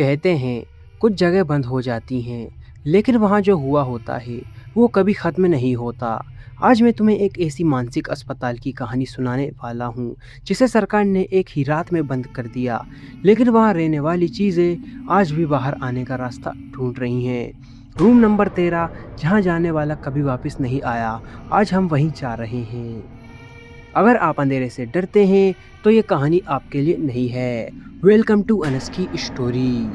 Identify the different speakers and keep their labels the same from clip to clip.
Speaker 1: कहते हैं कुछ जगह बंद हो जाती हैं, लेकिन वहाँ जो हुआ होता है वो कभी ख़त्म नहीं होता। आज मैं तुम्हें एक ऐसी मानसिक अस्पताल की कहानी सुनाने वाला हूँ जिसे सरकार ने एक ही रात में बंद कर दिया, लेकिन वहाँ रहने वाली चीज़ें आज भी बाहर आने का रास्ता ढूंढ रही हैं। रूम नंबर 13, जहाँ जाने वाला कभी वापस नहीं आया, आज हम वहीं जा रहे हैं। अगर आप अंधेरे से डरते हैं तो ये कहानी आपके लिए नहीं है। वेलकम टू अनस की स्टोरी।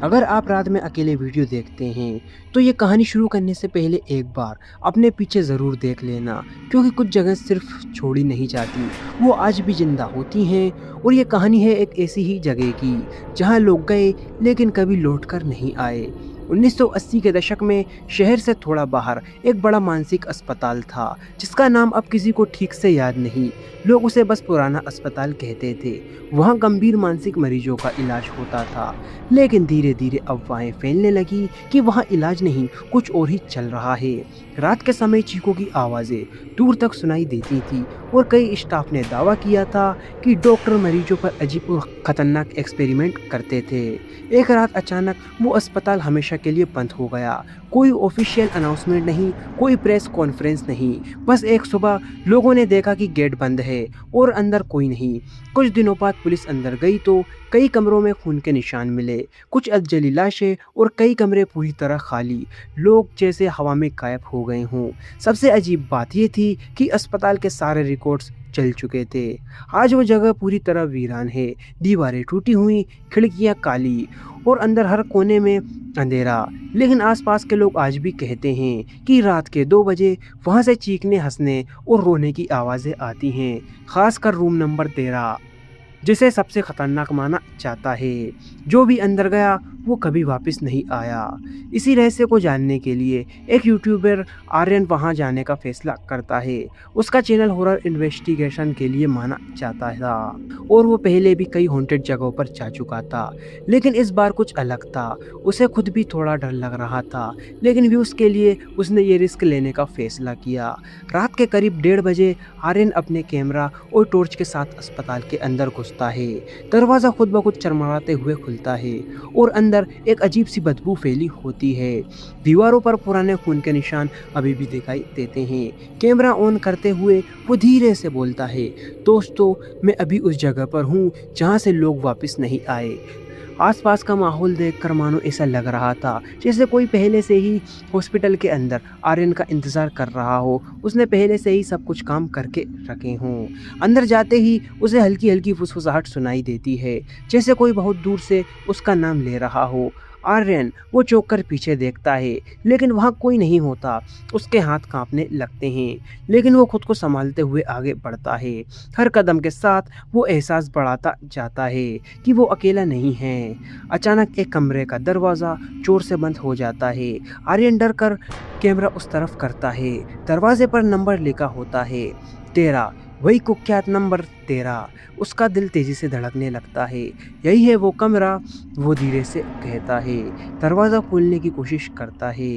Speaker 1: अगर आप रात में अकेले वीडियो देखते हैं तो ये कहानी शुरू करने से पहले एक बार अपने पीछे ज़रूर देख लेना, क्योंकि कुछ जगह सिर्फ छोड़ी नहीं जाती, वो आज भी जिंदा होती हैं। और ये कहानी है एक ऐसी ही जगह की जहाँ लोग गए लेकिन कभी लौट कर नहीं आए। 1980 के दशक में शहर से थोड़ा बाहर एक बड़ा मानसिक अस्पताल था जिसका नाम अब किसी को ठीक से याद नहीं। लोग उसे बस पुराना अस्पताल कहते थे। वहाँ गंभीर मानसिक मरीजों का इलाज होता था, लेकिन धीरे धीरे अफवाहें फैलने लगी कि वहाँ इलाज नहीं कुछ और ही चल रहा है। रात के समय चीखों की आवाज़ें दूर तक सुनाई देती थी और कई स्टाफ ने दावा किया था कि डॉक्टर मरीजों पर अजीब और ख़तरनाक एक्सपेरिमेंट करते थे। एक रात अचानक वो अस्पताल हमेशा के लिए बंद हो गया। कोई ऑफिशियल अनाउंसमेंट नहीं, कोई प्रेस कॉन्फ्रेंस नहीं, बस एक सुबह लोगों ने देखा कि गेट बंद है और अंदर कोई नहीं। कुछ दिनों बाद पुलिस अंदर गई तो कई कमरों में खून के निशान मिले, कुछ अधजली लाशें और कई कमरे पूरी तरह खाली, लोग जैसे हवा में गायब हो गए हों। सबसे अजीब बात यह थी कि अस्पताल के सारे रिकॉर्ड्स चल चुके थे। आज वो जगह पूरी तरह वीरान है, दीवारें टूटी हुई, खिड़कियां काली और अंदर हर कोने में अंधेरा। लेकिन आसपास के लोग आज भी कहते हैं कि रात के 2 बजे वहां से चीखने, हंसने और रोने की आवाज़ें आती हैं, खासकर रूम नंबर 13, जिसे सबसे खतरनाक माना जाता है। जो भी अंदर गया वो कभी वापस नहीं आया। इसी रहस्य को जानने के लिए एक यूट्यूबर आर्यन वहां जाने का फैसला करता है। उसका चैनल हॉरर इन्वेस्टिगेशन के लिए माना जाता था और वो पहले भी कई हॉन्टेड जगहों पर जा चुका था, लेकिन इस बार कुछ अलग था। उसे खुद भी थोड़ा डर लग रहा था, लेकिन व्यूज़ के लिए उसने ये रिस्क लेने का फैसला किया। रात के करीब 1:30 बजे आर्यन अपने कैमरा और टॉर्च के साथ अस्पताल के अंदर घुसता है। दरवाज़ा खुद ब खुद चरमराते हुए खुलता है और अंदर एक अजीब सी बदबू फैली होती है। दीवारों पर पुराने खून के निशान अभी भी दिखाई देते हैं। कैमरा ऑन करते हुए वो धीरे से बोलता है, दोस्तों मैं अभी उस जगह पर हूँ जहाँ से लोग वापस नहीं आए। आसपास का माहौल देखकर मानो ऐसा लग रहा था जैसे कोई पहले से ही हॉस्पिटल के अंदर आर्यन का इंतज़ार कर रहा हो, उसने पहले से ही सब कुछ काम करके रखे हों। अंदर जाते ही उसे हल्की हल्की फुसफुसाहट सुनाई देती है, जैसे कोई बहुत दूर से उसका नाम ले रहा हो। आर्यन वो चौंक कर पीछे देखता है, लेकिन वहाँ कोई नहीं होता। उसके हाथ कांपने लगते हैं, लेकिन वो खुद को संभालते हुए आगे बढ़ता है। हर कदम के साथ वो एहसास बढ़ाता जाता है कि वो अकेला नहीं है। अचानक एक कमरे का दरवाज़ा जोर से बंद हो जाता है। आर्यन डर कर कैमरा उस तरफ करता है। दरवाजे पर नंबर लिखा होता है 13, वही कुख्यात नंबर 13। उसका दिल तेजी से धड़कने लगता है। यही है वो कमरा, वो धीरे से कहता है। दरवाज़ा खोलने की कोशिश करता है।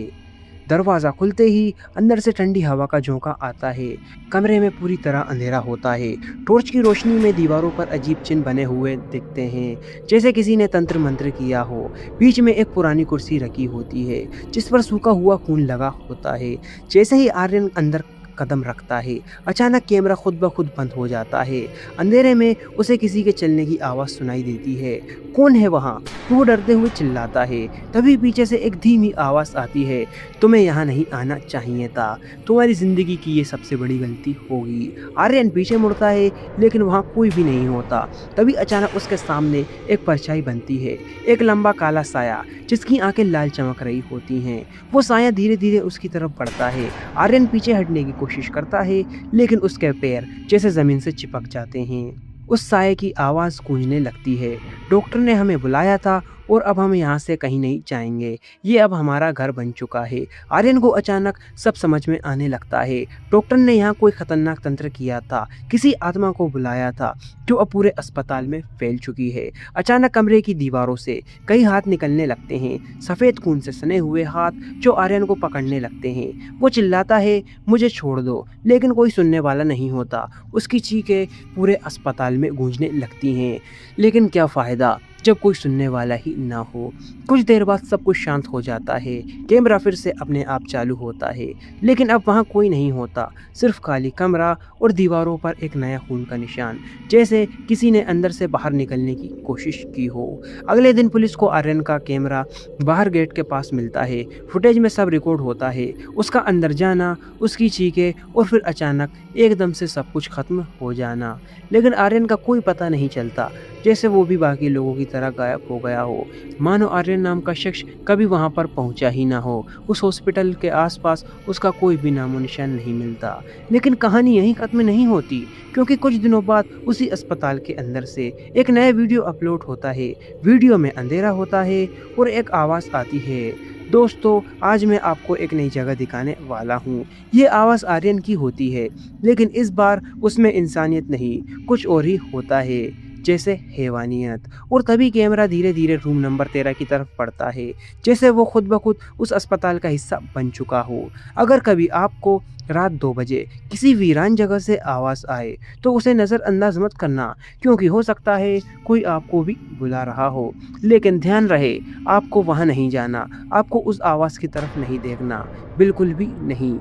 Speaker 1: दरवाज़ा खुलते ही अंदर से ठंडी हवा का झोंका आता है। कमरे में पूरी तरह अंधेरा होता है। टॉर्च की रोशनी में दीवारों पर अजीब चिन्ह बने हुए दिखते हैं, जैसे किसी ने तंत्र मंत्र किया हो। बीच में एक पुरानी कुर्सी रखी होती है जिस पर सूखा हुआ खून लगा होता है। जैसे ही आर्यन अंदर कदम रखता है, अचानक कैमरा खुद ब खुद बंद हो जाता है। अंधेरे में उसे किसी के चलने की आवाज़ सुनाई देती है। कौन है वहाँ? वो डरते हुए चिल्लाता है। तभी पीछे से एक धीमी आवाज़ आती है, तुम्हें यहाँ नहीं आना चाहिए था, तुम्हारी ज़िंदगी की ये सबसे बड़ी गलती होगी। आर्यन पीछे मुड़ता है, लेकिन वहाँ कोई भी नहीं होता। तभी अचानक उसके सामने एक परछाई बनती है, एक लंबा काला साया जिसकी आंखें लाल चमक रही होती हैं। वो साया धीरे धीरे उसकी तरफ बढ़ता है। आर्यन पीछे हटने की कोशिश करता है, लेकिन उसके पैर जैसे ज़मीन से चिपक जाते हैं। उस साये की आवाज़ गूंजने लगती है, डॉक्टर ने हमें बुलाया था और अब हम यहाँ से कहीं नहीं जाएंगे, ये अब हमारा घर बन चुका है। आर्यन को अचानक सब समझ में आने लगता है। डॉक्टर ने यहाँ कोई खतरनाक तंत्र किया था, किसी आत्मा को बुलाया था जो अब पूरे अस्पताल में फैल चुकी है। अचानक कमरे की दीवारों से कई हाथ निकलने लगते हैं, सफ़ेद खून से सने हुए हाथ जो आर्यन को पकड़ने लगते हैं। वो चिल्लाता है, मुझे छोड़ दो, लेकिन कोई सुनने वाला नहीं होता। उसकी चीखें पूरे अस्पताल में गूंजने लगती हैं, लेकिन क्या फ़ायदा, जब कोई सुनने वाला ही ना हो। कुछ देर बाद सब कुछ शांत हो जाता है, कैमरा फिर से अपने आप चालू होता है, लेकिन अब वहाँ कोई नहीं होता, सिर्फ खाली कमरा और दीवारों पर एक नया खून का निशान, जैसे किसी ने अंदर से बाहर निकलने की कोशिश की हो। अगले दिन पुलिस को आर्यन का कैमरा बाहर गेट के पास मिलता है। फुटेज में सब रिकॉर्ड होता है, उसका अंदर जाना, उसकी चीखें और फिर अचानक एकदम से सब कुछ खत्म हो जाना। लेकिन आर्यन का कोई पता नहीं चलता, जैसे वो भी बाकी लोगों की तरह गायब हो गया हो, मानो आर्यन नाम का शख्स कभी वहाँ पर पहुँचा ही ना हो। उस हॉस्पिटल के आसपास उसका कोई भी नामो निशान नहीं मिलता। लेकिन कहानी यहीं खत्म नहीं होती, क्योंकि कुछ दिनों बाद उसी अस्पताल के अंदर से एक नया वीडियो अपलोड होता है। वीडियो में अंधेरा होता है और एक आवाज़ आती है, दोस्तों आज मैं आपको एक नई जगह दिखाने वाला हूँ। ये आवाज़ आर्यन की होती है, लेकिन इस बार उसमें इंसानियत नहीं, कुछ और ही होता है, जैसे हैवानियत। और तभी कैमरा धीरे धीरे रूम नंबर 13 की तरफ बढ़ता है, जैसे वो खुद ब खुद उस अस्पताल का हिस्सा बन चुका हो। अगर कभी आपको रात 2 बजे किसी वीरान जगह से आवाज़ आए तो उसे नज़रअंदाज मत करना, क्योंकि हो सकता है कोई आपको भी बुला रहा हो। लेकिन ध्यान रहे, आपको वहाँ नहीं जाना, आपको उस आवाज़ की तरफ नहीं देखना, बिल्कुल भी नहीं।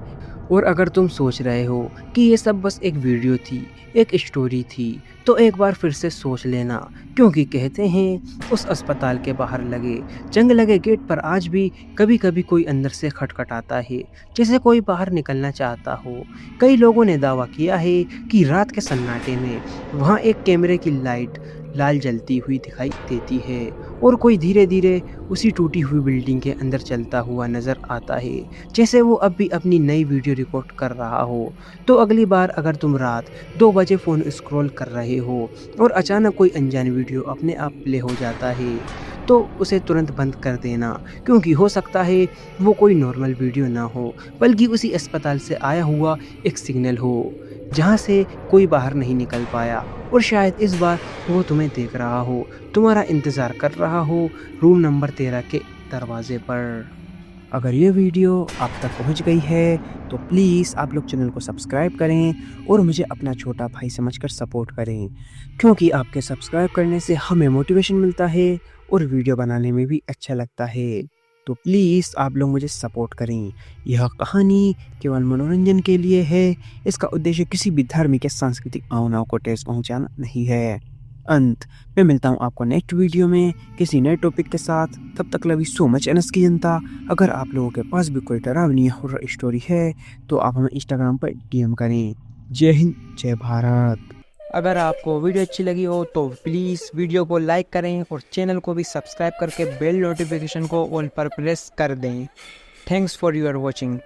Speaker 1: और अगर तुम सोच रहे हो कि ये सब बस एक वीडियो थी, एक स्टोरी थी, तो एक बार फिर से सोच लेना, क्योंकि कहते हैं उस अस्पताल के बाहर लगे जंग लगे गेट पर आज भी कभी कभी कोई अंदर से खटखटाता है, जैसे कोई बाहर निकलना चाहता हो। कई लोगों ने दावा किया है कि रात के सन्नाटे में वहाँ एक कैमरे की लाइट लाल जलती हुई दिखाई देती है और कोई धीरे धीरे उसी टूटी हुई बिल्डिंग के अंदर चलता हुआ नज़र आता है, जैसे वो अब भी अपनी नई वीडियो रिकॉर्ड कर रहा हो। तो अगली बार अगर तुम रात 2 बजे फ़ोन स्क्रॉल कर रहे हो और अचानक कोई अनजान वीडियो अपने आप प्ले हो जाता है, तो उसे तुरंत बंद कर देना, क्योंकि हो सकता है वो कोई नॉर्मल वीडियो ना हो, बल्कि उसी अस्पताल से आया हुआ एक सिग्नल हो, जहाँ से कोई बाहर नहीं निकल पाया और शायद इस बार वो तुम्हें देख रहा हो, तुम्हारा इंतज़ार कर रहा हो रूम नंबर 13 के दरवाजे पर।
Speaker 2: अगर ये वीडियो आप तक पहुंच गई है तो प्लीज़ आप लोग चैनल को सब्सक्राइब करें और मुझे अपना छोटा भाई समझकर सपोर्ट करें, क्योंकि आपके सब्सक्राइब करने से हमें मोटिवेशन मिलता है और वीडियो बनाने में भी अच्छा लगता है। तो प्लीज़ आप लोग मुझे सपोर्ट करें। यह कहानी केवल मनोरंजन के लिए है, इसका उद्देश्य किसी भी धार्मिक या सांस्कृतिक भावनाओं को ठेस पहुँचाना नहीं है। अंत मैं मिलता हूँ आपको नेक्स्ट वीडियो में किसी नए टॉपिक के साथ। तब तक love you so much NS की जनता। अगर आप लोगों के पास भी कोई डरावनी हॉरर स्टोरी है तो आप हमें इंस्टाग्राम पर डीएम करें। जय हिंद, जय भारत।
Speaker 1: अगर आपको वीडियो अच्छी लगी हो तो प्लीज़ वीडियो को लाइक करें और चैनल को भी सब्सक्राइब करके बेल नोटिफिकेशन को ऑल पर प्रेस कर दें। Thanks for your watching.